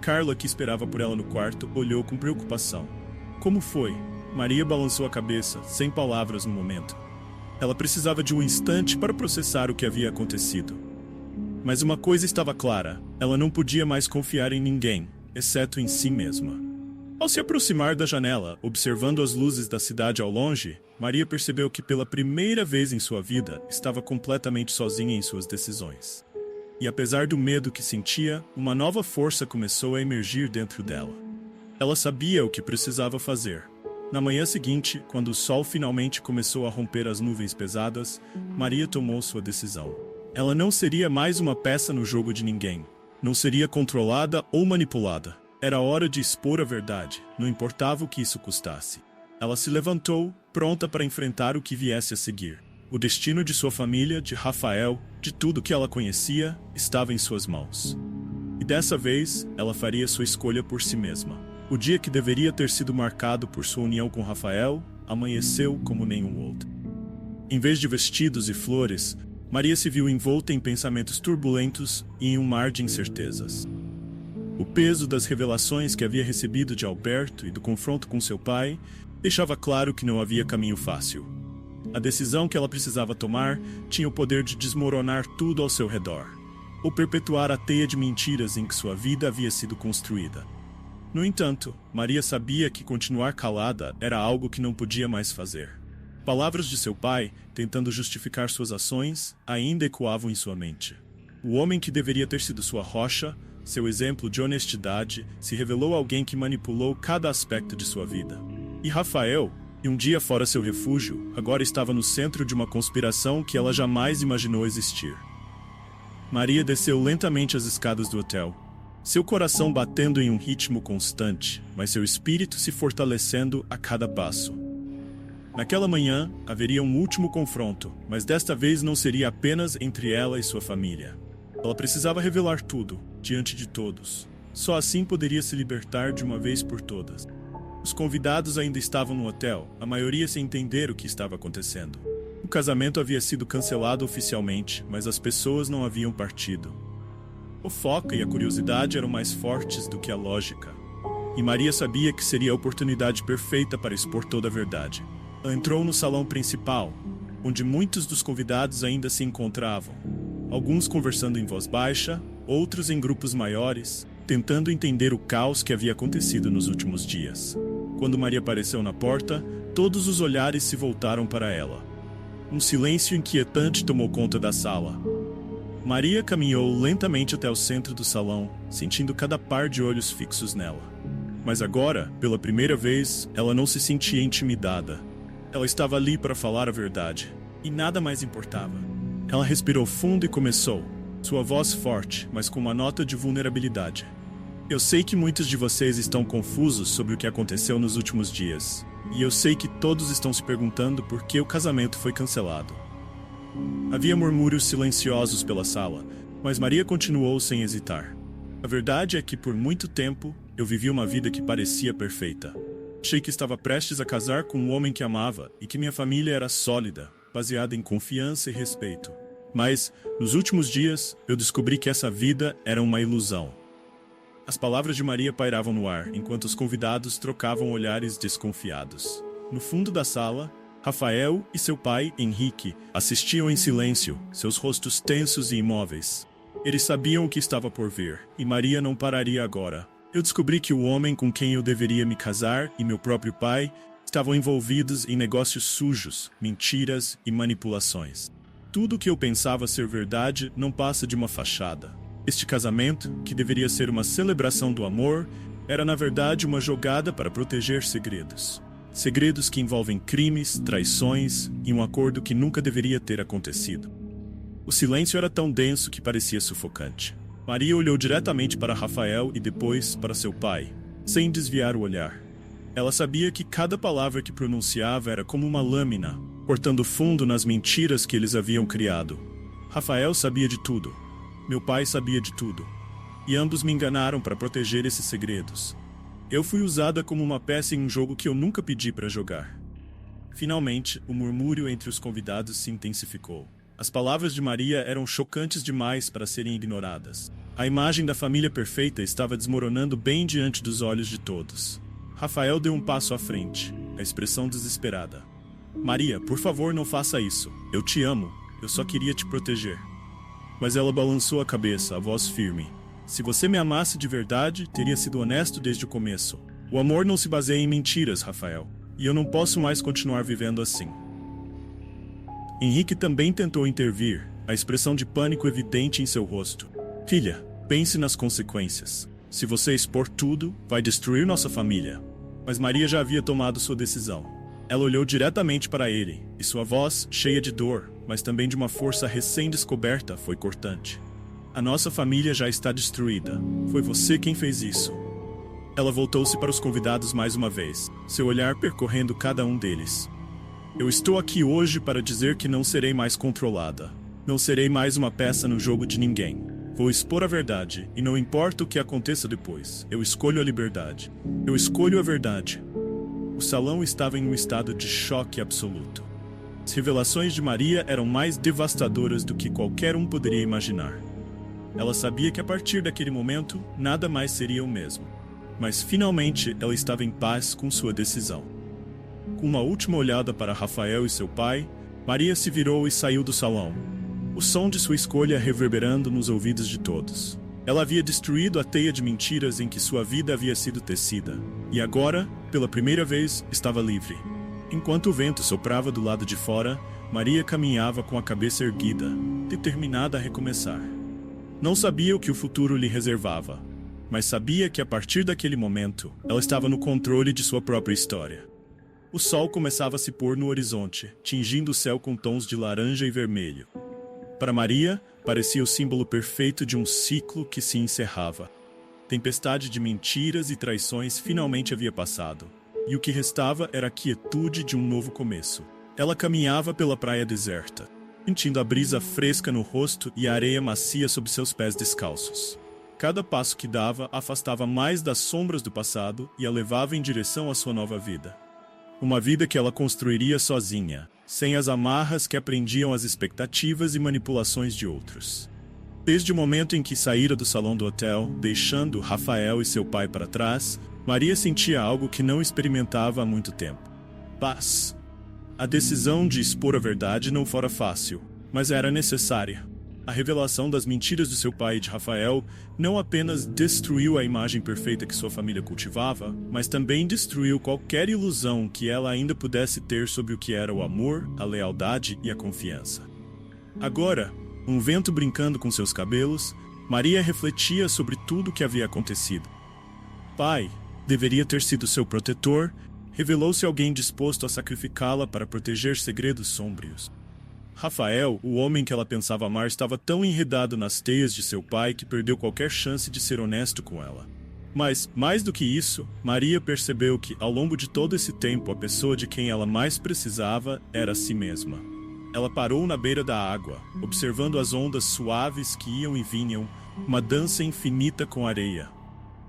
Carla, que esperava por ela no quarto, olhou com preocupação. Como foi? Maria balançou a cabeça, sem palavras no momento. Ela precisava de um instante para processar o que havia acontecido. Mas uma coisa estava clara, ela não podia mais confiar em ninguém, exceto em si mesma. Ao se aproximar da janela, observando as luzes da cidade ao longe, Maria percebeu que pela primeira vez em sua vida estava completamente sozinha em suas decisões. E apesar do medo que sentia, uma nova força começou a emergir dentro dela. Ela sabia o que precisava fazer. Na manhã seguinte, quando o sol finalmente começou a romper as nuvens pesadas, Maria tomou sua decisão. Ela não seria mais uma peça no jogo de ninguém. Não seria controlada ou manipulada. Era hora de expor a verdade, não importava o que isso custasse. Ela se levantou, pronta para enfrentar o que viesse a seguir. O destino de sua família, de Rafael, de tudo que ela conhecia, estava em suas mãos. E dessa vez, ela faria sua escolha por si mesma. O dia que deveria ter sido marcado por sua união com Rafael, amanheceu como nenhum outro. Em vez de vestidos e flores, Maria se viu envolta em pensamentos turbulentos e em um mar de incertezas. O peso das revelações que havia recebido de Alberto e do confronto com seu pai deixava claro que não havia caminho fácil. A decisão que ela precisava tomar tinha o poder de desmoronar tudo ao seu redor, ou perpetuar a teia de mentiras em que sua vida havia sido construída. No entanto, Maria sabia que continuar calada era algo que não podia mais fazer. Palavras de seu pai, tentando justificar suas ações, ainda ecoavam em sua mente. O homem que deveria ter sido sua rocha, seu exemplo de honestidade, se revelou alguém que manipulou cada aspecto de sua vida. E Rafael, que um dia fora seu refúgio, agora estava no centro de uma conspiração que ela jamais imaginou existir. Maria desceu lentamente as escadas do hotel, seu coração batendo em um ritmo constante, mas seu espírito se fortalecendo a cada passo. Naquela manhã, haveria um último confronto, mas desta vez não seria apenas entre ela e sua família. Ela precisava revelar tudo, diante de todos. Só assim poderia se libertar de uma vez por todas. Os convidados ainda estavam no hotel, a maioria sem entender o que estava acontecendo. O casamento havia sido cancelado oficialmente, mas as pessoas não haviam partido. O foco e a curiosidade eram mais fortes do que a lógica. E Maria sabia que seria a oportunidade perfeita para expor toda a verdade. Ela entrou no salão principal, onde muitos dos convidados ainda se encontravam. Alguns conversando em voz baixa, outros em grupos maiores, tentando entender o caos que havia acontecido nos últimos dias. Quando Maria apareceu na porta, todos os olhares se voltaram para ela. Um silêncio inquietante tomou conta da sala. Maria caminhou lentamente até o centro do salão, sentindo cada par de olhos fixos nela. Mas agora, pela primeira vez, ela não se sentia intimidada. Ela estava ali para falar a verdade, e nada mais importava. Ela respirou fundo e começou, sua voz forte, mas com uma nota de vulnerabilidade. Eu sei que muitos de vocês estão confusos sobre o que aconteceu nos últimos dias. E eu sei que todos estão se perguntando por que o casamento foi cancelado. Havia murmúrios silenciosos pela sala, mas Maria continuou sem hesitar. A verdade é que por muito tempo eu vivi uma vida que parecia perfeita. Achei que estava prestes a casar com um homem que amava e que minha família era sólida, baseada em confiança e respeito. Mas, nos últimos dias, eu descobri que essa vida era uma ilusão. As palavras de Maria pairavam no ar, enquanto os convidados trocavam olhares desconfiados. No fundo da sala, Rafael e seu pai, Henrique, assistiam em silêncio, seus rostos tensos e imóveis. Eles sabiam o que estava por vir, e Maria não pararia agora. Eu descobri que o homem com quem eu deveria me casar e meu próprio pai estavam envolvidos em negócios sujos, mentiras e manipulações. Tudo o que eu pensava ser verdade não passa de uma fachada. Este casamento, que deveria ser uma celebração do amor, era na verdade uma jogada para proteger segredos. Segredos que envolvem crimes, traições e um acordo que nunca deveria ter acontecido. O silêncio era tão denso que parecia sufocante. Maria olhou diretamente para Rafael e depois para seu pai, sem desviar o olhar. Ela sabia que cada palavra que pronunciava era como uma lâmina, cortando fundo nas mentiras que eles haviam criado. Rafael sabia de tudo. Meu pai sabia de tudo. E ambos me enganaram para proteger esses segredos. Eu fui usada como uma peça em um jogo que eu nunca pedi para jogar. Finalmente, o murmúrio entre os convidados se intensificou. As palavras de Maria eram chocantes demais para serem ignoradas. A imagem da família perfeita estava desmoronando bem diante dos olhos de todos. Rafael deu um passo à frente, a expressão desesperada. Maria, por favor, não faça isso. Eu te amo. Eu só queria te proteger. Mas ela balançou a cabeça, a voz firme. Se você me amasse de verdade, teria sido honesto desde o começo. O amor não se baseia em mentiras, Rafael. E eu não posso mais continuar vivendo assim. Henrique também tentou intervir, a expressão de pânico evidente em seu rosto. Filha, pense nas consequências. Se você expor tudo, vai destruir nossa família. Mas Maria já havia tomado sua decisão. Ela olhou diretamente para ele, e sua voz, cheia de dor, mas também de uma força recém-descoberta, foi cortante. A nossa família já está destruída. Foi você quem fez isso. Ela voltou-se para os convidados mais uma vez, seu olhar percorrendo cada um deles. Eu estou aqui hoje para dizer que não serei mais controlada. Não serei mais uma peça no jogo de ninguém. Vou expor a verdade, e não importa o que aconteça depois. Eu escolho a liberdade. Eu escolho a verdade. O salão estava em um estado de choque absoluto. As revelações de Maria eram mais devastadoras do que qualquer um poderia imaginar. Ela sabia que a partir daquele momento, nada mais seria o mesmo. Mas finalmente ela estava em paz com sua decisão. Com uma última olhada para Rafael e seu pai, Maria se virou e saiu do salão, o som de sua escolha reverberando nos ouvidos de todos. Ela havia destruído a teia de mentiras em que sua vida havia sido tecida, e agora, pela primeira vez, estava livre. Enquanto o vento soprava do lado de fora, Maria caminhava com a cabeça erguida, determinada a recomeçar. Não sabia o que o futuro lhe reservava, mas sabia que a partir daquele momento, ela estava no controle de sua própria história. O sol começava a se pôr no horizonte, tingindo o céu com tons de laranja e vermelho. Para Maria, parecia o símbolo perfeito de um ciclo que se encerrava. Tempestade de mentiras e traições finalmente havia passado, e o que restava era a quietude de um novo começo. Ela caminhava pela praia deserta, sentindo a brisa fresca no rosto e a areia macia sob seus pés descalços. Cada passo que dava afastava mais das sombras do passado e a levava em direção à sua nova vida. Uma vida que ela construiria sozinha, sem as amarras que prendiam as expectativas e manipulações de outros. Desde o momento em que saíra do salão do hotel, deixando Rafael e seu pai para trás, Maria sentia algo que não experimentava há muito tempo: paz. A decisão de expor a verdade não fora fácil, mas era necessária. A revelação das mentiras de seu pai e de Rafael não apenas destruiu a imagem perfeita que sua família cultivava, mas também destruiu qualquer ilusão que ela ainda pudesse ter sobre o que era o amor, a lealdade e a confiança. Agora, um vento brincando com seus cabelos, Maria refletia sobre tudo o que havia acontecido. Pai deveria ter sido seu protetor, revelou-se alguém disposto a sacrificá-la para proteger segredos sombrios. Rafael, o homem que ela pensava amar, estava tão enredado nas teias de seu pai que perdeu qualquer chance de ser honesto com ela. Mas, mais do que isso, Maria percebeu que, ao longo de todo esse tempo, a pessoa de quem ela mais precisava era a si mesma. Ela parou na beira da água, observando as ondas suaves que iam e vinham, uma dança infinita com areia.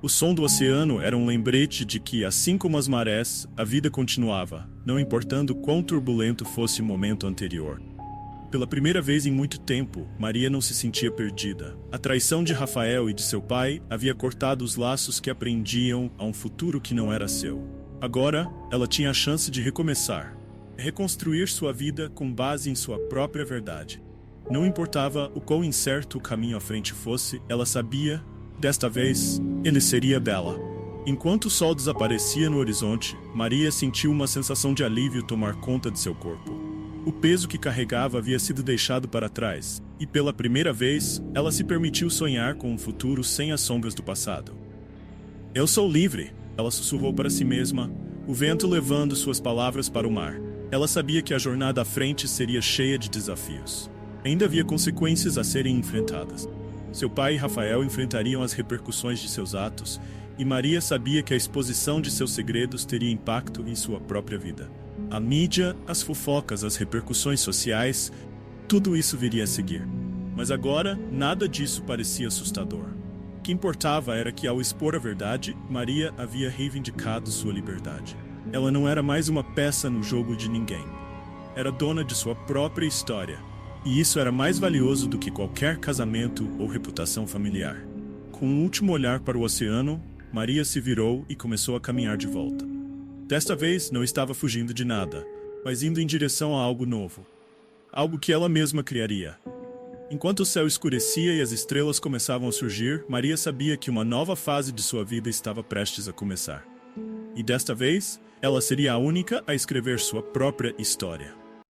O som do oceano era um lembrete de que, assim como as marés, a vida continuava, não importando quão turbulento fosse o momento anterior. Pela primeira vez em muito tempo, Maria não se sentia perdida. A traição de Rafael e de seu pai havia cortado os laços que a prendiam a um futuro que não era seu. Agora, ela tinha a chance de recomeçar, reconstruir sua vida com base em sua própria verdade. Não importava o quão incerto o caminho à frente fosse, ela sabia, desta vez, ele seria dela. Enquanto o sol desaparecia no horizonte, Maria sentiu uma sensação de alívio tomar conta de seu corpo. O peso que carregava havia sido deixado para trás, e pela primeira vez, ela se permitiu sonhar com um futuro sem as sombras do passado. Eu sou livre, ela sussurrou para si mesma, o vento levando suas palavras para o mar. Ela sabia que a jornada à frente seria cheia de desafios. Ainda havia consequências a serem enfrentadas. Seu pai e Rafael enfrentariam as repercussões de seus atos, e Maria sabia que a exposição de seus segredos teria impacto em sua própria vida. A mídia, as fofocas, as repercussões sociais, tudo isso viria a seguir. Mas agora, nada disso parecia assustador. O que importava era que, ao expor a verdade, Maria havia reivindicado sua liberdade. Ela não era mais uma peça no jogo de ninguém. Era dona de sua própria história. E isso era mais valioso do que qualquer casamento ou reputação familiar. Com um último olhar para o oceano, Maria se virou e começou a caminhar de volta. Desta vez, não estava fugindo de nada, mas indo em direção a algo novo. Algo que ela mesma criaria. Enquanto o céu escurecia e as estrelas começavam a surgir, Maria sabia que uma nova fase de sua vida estava prestes a começar. E desta vez, ela seria a única a escrever sua própria história.